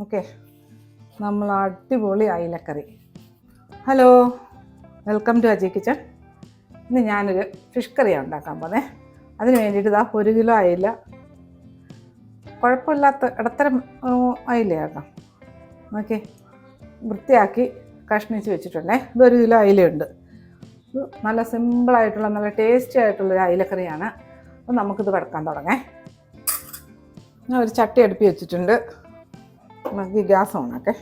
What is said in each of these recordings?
Okay, നമ്മൾ അടിപൊളി അയിലക്കറി. Hello, welcome to Aji kitchen. ഇന്ന് ഞാനൊരു ഫിഷ് കറിയാണ് ഉണ്ടാക്കാൻ പോകുന്നത്. അതിന് വേണ്ടിയിട്ട് 1 കിലോ അയില, കുഴപ്പമില്ലാത്ത ഇടത്തരം അയിലയാക്കാം. ഓക്കെ, വൃത്തിയാക്കി കഷ്ണിച്ച് വെച്ചിട്ടുണ്ടേ. ഇത് 1 കിലോ അയിലയുണ്ട്. ഇത് നല്ല സിമ്പിളായിട്ടുള്ള നല്ല ടേസ്റ്റി ആയിട്ടുള്ളൊരു അയിലക്കറിയാണ്. അപ്പോൾ നമുക്കിത് വറക്കാൻ തുടങ്ങാം. ഞാൻ ഒരു ചട്ടി അടുപ്പി വെച്ചിട്ടുണ്ട്. നമുക്ക് ഗ്യാസ് ഓണാക്കെ.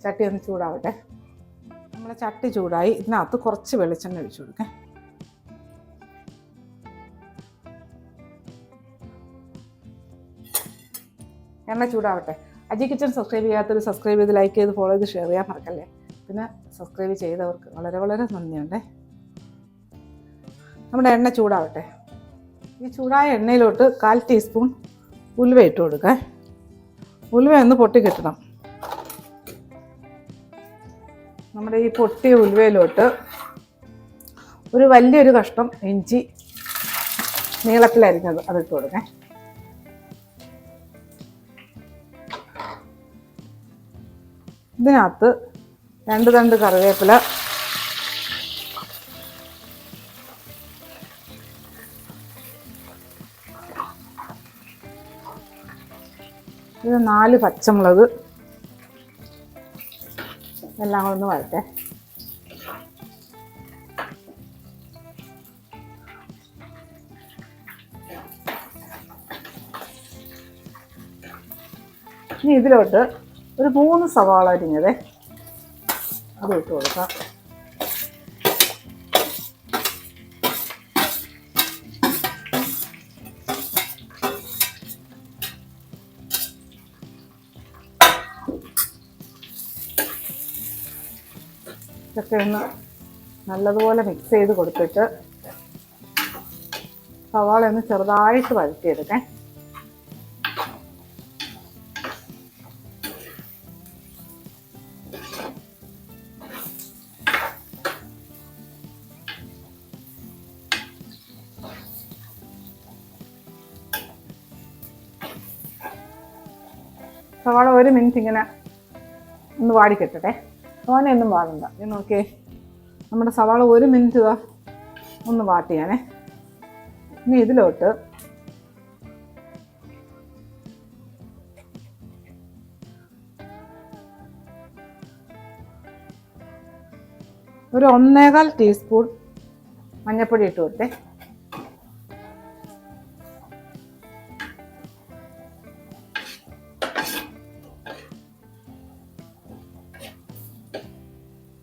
ചട്ടി ഒന്ന് ചൂടാവട്ടെ. നമ്മളെ ചട്ടി ചൂടായി. ഇതിനകത്ത് കുറച്ച് വെളിച്ചെണ്ണ ഒഴിച്ചു കൊടുക്കാം. എണ്ണ ചൂടാവട്ടെ. അജി കിച്ചൺ സബ്സ്ക്രൈബ് ചെയ്യാത്തൊരു സബ്സ്ക്രൈബ് ചെയ്ത് ലൈക്ക് ചെയ്ത് ഫോളോ ചെയ്ത് ഷെയർ ചെയ്യാൻ മറക്കല്ലേ. പിന്നെ സബ്സ്ക്രൈബ് ചെയ്തവർക്ക് വളരെ വളരെ നന്ദിയുണ്ടേ. നമ്മുടെ എണ്ണ ചൂടാവട്ടെ. ഈ ചൂടായ എണ്ണയിലോട്ട് 1/4 ടീസ്പൂൺ ഉലുവ ഇട്ട് കൊടുക്കാം. ഉലുവ ഒന്ന് പൊട്ടി കിട്ടണം. നമ്മുടെ ഈ പൊട്ടിയ ഉലുവയിലോട്ട് ഒരു വലിയൊരു കഷ്ണം ഇഞ്ചി നീളത്തിലരിഞ്ഞത് അതിട്ട് കൊടുക്കാം. ഇതിനകത്ത് 2 തണ്ട് കറിവേപ്പില, ഇത് 4 പച്ചമുളക് എല്ലാം ഒന്ന് വഴട്ടെ. ഇനി ഇതിലോട്ട് ഒരു 3 സവാള അരിഞ്ഞത് അത് ഇട്ട് കൊടുക്കാം. ഇതൊക്കെ ഒന്ന് നല്ലതുപോലെ മിക്സ് ചെയ്ത് കൊടുത്തിട്ട് സവാള ഒന്ന് ചെറുതായിട്ട് വഴറ്റിയെടുക്കാം. സവാള 1 മിനിറ്റ് ഇങ്ങനെ ഒന്ന് വാടിക്കെട്ടട്ടെ. തോനെയൊന്നും വാടണ്ട. ഇത് നോക്കിയേ, നമ്മുടെ സവാള 1 മിനിറ്റ് ഒന്ന് വാട്ടിയാണേ. ഇനി ഇതിലോട്ട് ഒരു 1.25 ടീസ്പൂൺ മഞ്ഞൾപ്പൊടി ഇട്ട് കൊടുത്തേ.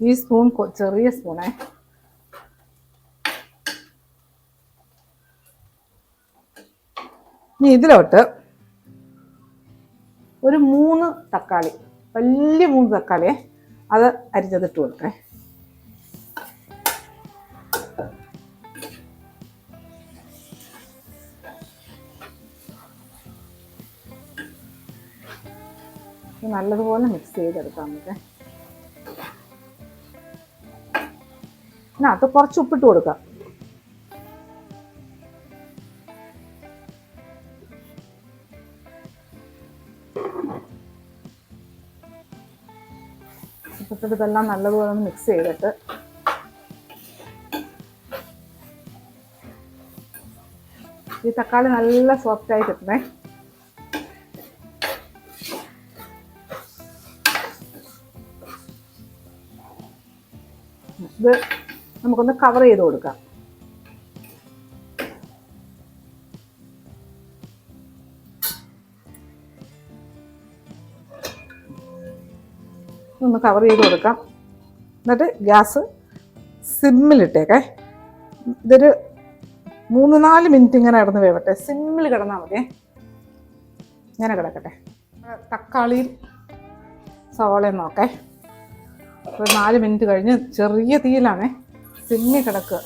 ഈ സ്പൂൺ ചെറിയ സ്പൂണേ. ഇനി ഇതിലോട്ട് ഒരു 3 തക്കാളി, വലിയ 3 തക്കാളിയെ അത് അരിഞ്ഞതിട്ട് കൊടുക്കേ. നല്ലതുപോലെ മിക്സ് ചെയ്തെടുക്കാം നമുക്ക്. ഇതിനകത്ത് കുറച്ച് ഉപ്പിട്ട് കൊടുക്കാം. ഉപ്പിട്ടിട്ട് ഇതെല്ലാം നല്ലതുപോലെ ഒന്ന് മിക്സ് ചെയ്തിട്ട് ഈ തക്കാളി നല്ല സോഫ്റ്റായി കിട്ടണേ. ഇത് നമുക്കൊന്ന് കവർ ചെയ്ത് കൊടുക്കാം. ഒന്ന് കവർ ചെയ്ത് കൊടുക്കാം. എന്നിട്ട് ഗ്യാസ് സിമ്മിലിട്ടേക്കേ. ഇതൊരു 3-4 മിനിറ്റ് ഇങ്ങനെ കിടന്ന് വേവട്ടെ. സിമ്മിൽ കിടന്നാൽ മതിയേ. ഇങ്ങനെ കിടക്കട്ടെ. തക്കാളിയും സവാളയും നോക്കേ. ഒരു 4 മിനിറ്റ് കഴിഞ്ഞ് ചെറിയ തീയിലാണേ, സിമ്മി കിടക്കുക.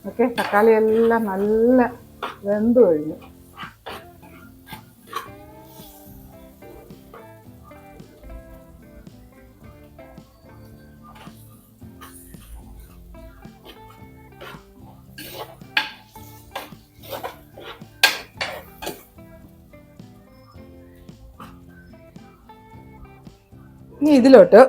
ഓക്കെ, തക്കാളി എല്ലാം നല്ല വെന്ത് കഴിഞ്ഞു. ഇനി ഇതിലോട്ട്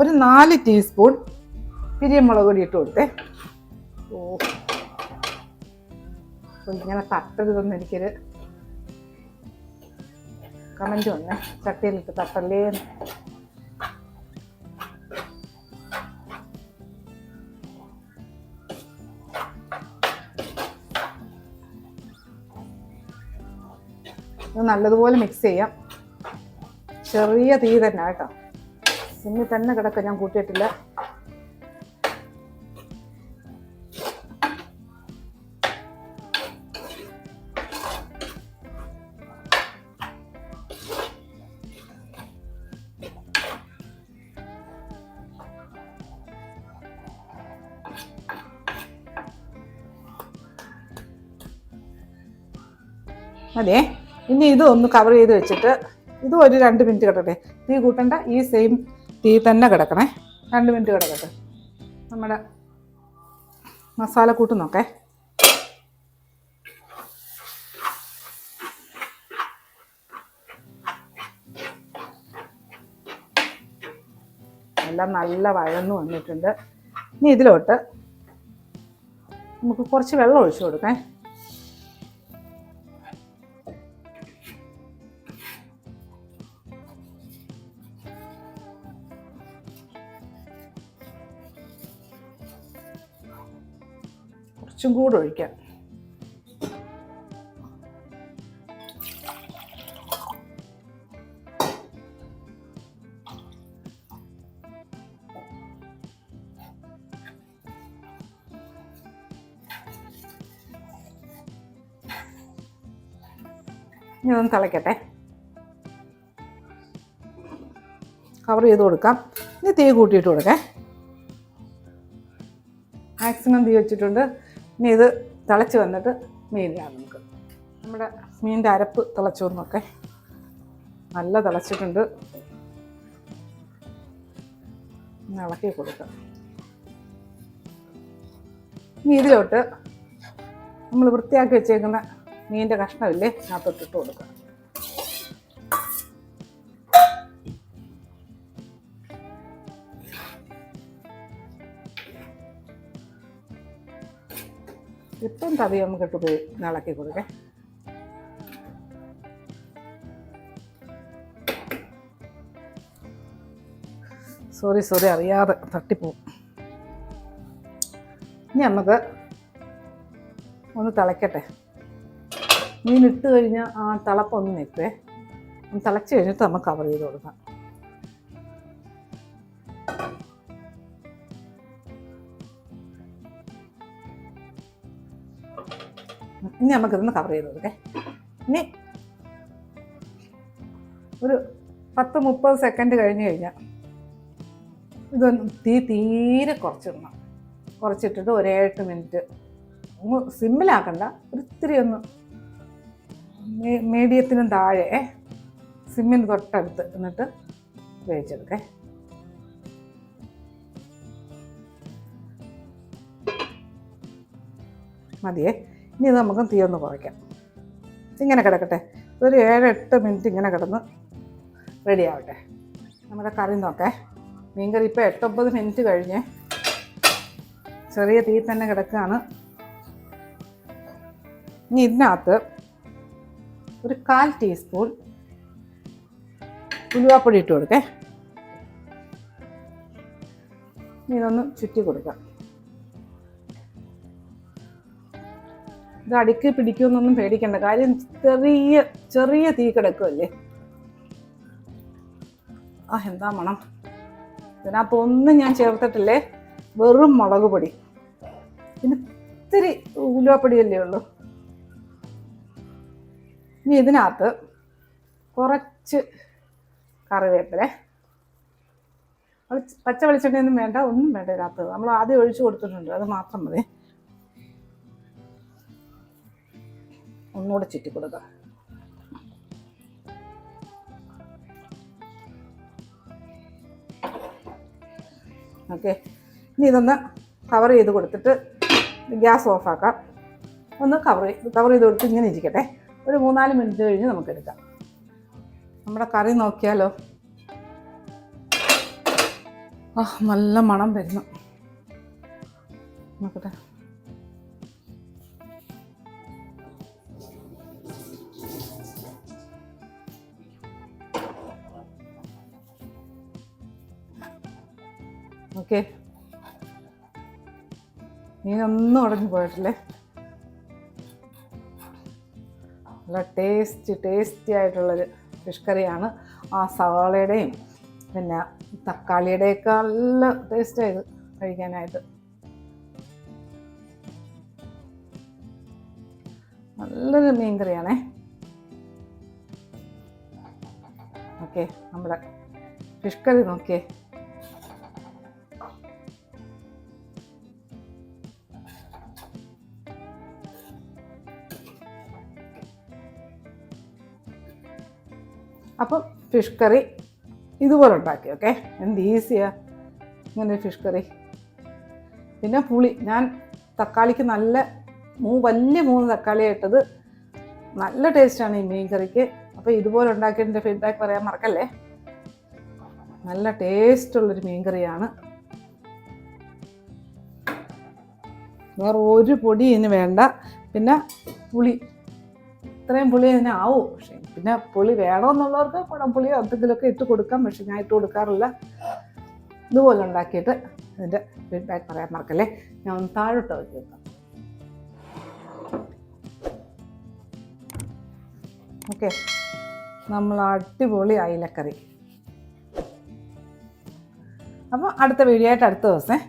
ഒരു 4 ടീസ്പൂൺ പിരിയമുളക് പൊടി ഇട്ട് കൊടുത്തേ. ഓ, ഇങ്ങനെ തട്ടരുതെന്ന് എനിക്കൊരു കമൻറ്റ് വന്നേ, ചട്ടിയിലിട്ട് തട്ടല്ലേ. ഇത് നല്ലതുപോലെ മിക്സ് ചെയ്യാം. ചെറിയ തീ തന്നെ കേട്ടോ, സിമ്മിൽ തന്നെ കിടക്കുക, ഞാൻ കൂട്ടിയിട്ടില്ല. അതെ, ഇനി ഇത് ഒന്ന് കവർ ചെയ്ത് വെച്ചിട്ട് ഇത് ഒരു 2 മിനിറ്റ് കിടക്കട്ടെ. തീ കൂട്ടണ്ട, ഈ സെയിം തീ തന്നെ കിടക്കണേ. 2 മിനിറ്റ് കിടക്കട്ടെ. നമ്മുടെ മസാല കൂട്ട് നോക്കേ. എല്ലാം നല്ല വഴന്നു വന്നിട്ടുണ്ട്. ഇനി ഇതിലോട്ട് നമുക്ക് കുറച്ച് വെള്ളം ഒഴിച്ചു കൊടുക്കേ. കുറച്ചും കൂടെ ഒഴിക്കാം. ഇനി ഒന്ന് തിളയ്ക്കട്ടെ. കവർ ചെയ്ത് കൊടുക്കാം. ഇനി തീ കൂട്ടിയിട്ട് കൊടുക്കേ. മാക്സിമം തീ വെച്ചിട്ടുണ്ട്. ഇനി ഇത് തിളച്ച് വന്നിട്ട് മീനിലാണ് നമുക്ക്. നമ്മുടെ മീനിൻ്റെ അരപ്പ് തിളച്ചു വന്നൊക്കെ നല്ല തിളച്ചിട്ടുണ്ട്. ഇളക്കി കൊടുക്കാം. ഇനി ഇതിലോട്ട് നമ്മൾ വൃത്തിയാക്കി വെച്ചേക്കുന്ന മീനിൻ്റെ കഷ്ണമില്ലേ, അതിനകത്തോട്ടിട്ട് കൊടുക്കാം. ഇപ്പം തവി നമുക്കിട്ട് പോയി ഇളക്കി കൊടുക്കേ. സോറി അറിയാതെ തട്ടിപ്പോവും. ഇനി നമുക്ക് ഒന്ന് തിളയ്ക്കട്ടെ. മീൻ ഇട്ട് കഴിഞ്ഞാൽ ആ തിളപ്പൊന്ന് നിൽക്കേ. തിളച്ച് കഴിഞ്ഞിട്ട് നമുക്ക് കവർ ചെയ്ത് കൊടുക്കാം. ഇനി നമുക്കിതൊന്ന് കവർ ചെയ്ത് കൊടുക്കേ. ഇനി ഒരു 10-30 സെക്കൻഡ് കഴിഞ്ഞ് കഴിഞ്ഞാൽ ഇതൊന്ന് തീരെ കുറച്ചിടണം. കുറച്ചിട്ടിട്ട് ഒരു 8 മിനിറ്റ് സിമ്മിലാക്കണ്ട, ഒരിത്തിരി ഒന്ന് മീഡിയത്തിനും താഴെ സിമ്മിന് തൊട്ടടുത്ത് എന്നിട്ട് വേവിച്ചെടുക്കേ. മതിയേ. ഇനി ഇത് നമുക്ക് തീ ഒന്ന് കുറയ്ക്കാം. ഇങ്ങനെ കിടക്കട്ടെ. ഒരു 7-8 മിനിറ്റ് ഇങ്ങനെ കിടന്ന് റെഡി ആവട്ടെ. നമ്മുടെ കറി നോക്കേ. മീൻകറി ഇപ്പോൾ 8-9 മിനിറ്റ് കഴിഞ്ഞ് ചെറിയ തീ തന്നെ കിടക്കുകയാണ്. ഇനി ഇതിനകത്ത് ഒരു 1/4 ടീസ്പൂൺ ഉലുവാപ്പൊടി ഇട്ട് കൊടുക്കേ. ഇതൊന്ന് ചുറ്റി കൊടുക്കാം. ഇത് അടുക്കി പിടിക്കുമെന്നൊന്നും പേടിക്കണ്ട, കാര്യം ചെറിയ തീ കിടക്കുമല്ലേ. എന്താ മണം. ഇതിനകത്തൊന്നും ഞാൻ ചേർത്തിട്ടില്ലേ, വെറും മുളക് പൊടി, പിന്നെ ഇത്തിരി ഉലുവാപ്പൊടിയല്ലേ ഉള്ളൂ. ഇനി ഇതിനകത്ത് കുറച്ച് കറിവേപ്പില, പച്ച വെളിച്ചെണ്ണയൊന്നും വേണ്ട, ഒന്നും വേണ്ട. ഇതിനകത്ത് നമ്മൾ ആദ്യം ഒഴിച്ചു കൊടുത്തിട്ടുണ്ട്, അത് മാത്രം മതി. ഒന്നുകൂടെ ചുറ്റി കൊടുക്കാം. ഓക്കെ, ഇനി ഇതൊന്ന് കവർ ചെയ്ത് കൊടുത്തിട്ട് ഗ്യാസ് ഓഫാക്കാം. ഒന്ന് കവർ ചെയ്ത് കൊടുത്ത് ഇങ്ങനെ ഇരിക്കട്ടെ. ഒരു 3-4 മിനിറ്റ് കഴിഞ്ഞ് നമുക്കെടുക്കാം. നമ്മുടെ കറി നോക്കിയാലോ. നല്ല മണം വരുന്നു. നോക്കട്ടെ. ഓക്കെ, മീനൊന്നും ഉടഞ്ഞു പോയിട്ടില്ലേ. നല്ല ടേസ്റ്റി ആയിട്ടുള്ളൊരു ഫിഷ് കറിയാണ്. ആ സവാളയുടെയും പിന്നെ തക്കാളിയുടെയൊക്കെ നല്ല ടേസ്റ്റായത് കഴിക്കാനായിട്ട്. നല്ലൊരു മീൻ കറിയാണേ. ഓക്കെ, നമ്മുടെ ഫിഷ് കറി നോക്കിയേ. അപ്പം ഫിഷ് കറി ഇതുപോലെ ഉണ്ടാക്കി. ഓക്കെ, എന്ത് ഈസിയാണ് ഇങ്ങനെ ഫിഷ് കറി. പിന്നെ പുളി, ഞാൻ തക്കാളിക്ക് നല്ല വലിയ 3 തക്കാളി ഇട്ടത്. നല്ല ടേസ്റ്റാണ് ഈ മീൻ കറിക്ക്. അപ്പോൾ ഇതുപോലെ ഉണ്ടാക്കിയതിൻ്റെ ഫീഡ്ബാക്ക് പറയാൻ മറക്കല്ലേ. നല്ല ടേസ്റ്റുള്ളൊരു മീൻ കറിയാണ്. വേറെ ഒരു പൊടി ഇതിന് വേണ്ട. പിന്നെ പുളി, ഇത്രയും പുളി അതിന് ആവും. പക്ഷേ പിന്നെ പുളി വേണമെന്നുള്ളവർക്ക് കുടംപുളിയോ എന്തെങ്കിലുമൊക്കെ ഇട്ട് കൊടുക്കാം. പക്ഷെ ഞാൻ ഇട്ട് കൊടുക്കാറില്ല. ഇതുപോലെ ഉണ്ടാക്കിയിട്ട് ഇതിൻ്റെ ഫീഡ്ബാക്ക് പറയാൻ മറക്കല്ലേ. ഞാൻ ഒന്ന് താഴോട്ട് വെച്ച് വെക്കാം. ഓക്കെ, നമ്മൾ അടിപൊളി അയിലക്കറി. അപ്പോൾ അടുത്ത വീഡിയോ ആയിട്ട് അടുത്ത ദിവസം